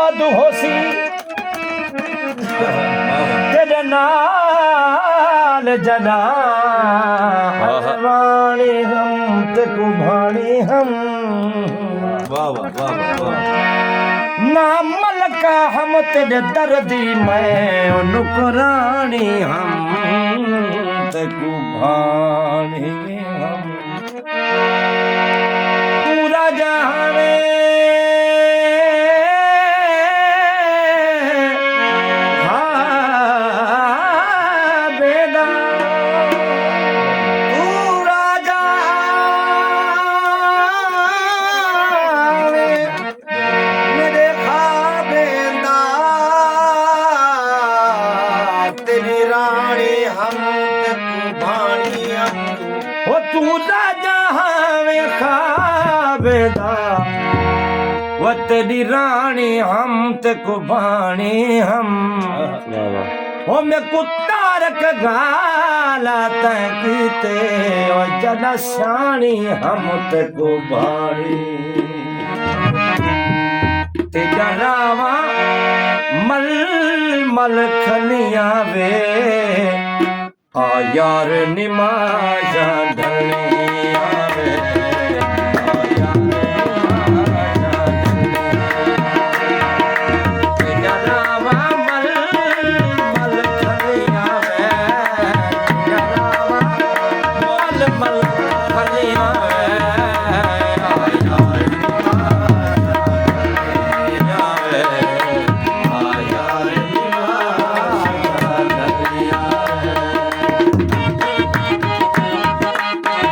आबाद होसी तेरे नाल जना हरवाणी हम ते कुभाणी हम वाह वाह वाह वाह ना मलका हम तेरे दर्दी मैं नुकरानी हम ते कुभाणी हम पूरा जहाने तू राजा हवे खाबेदा वो तेरी रानी हम ते कुबानी हम ओ मैं कुत्ता रख गाला तकीते ओ जनशानी हम ते कुबानी तेरा रावा मल मल खनिया वे आ यार निमाजा ढलिया वे आ यार निमाजा तेरा रावा मल मल खलिया वे तेरा रावा मल मल खलिया वे आ यार निमाजा ढलिया वे आ यार निमाजा ढलिया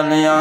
ਫਲਿਆ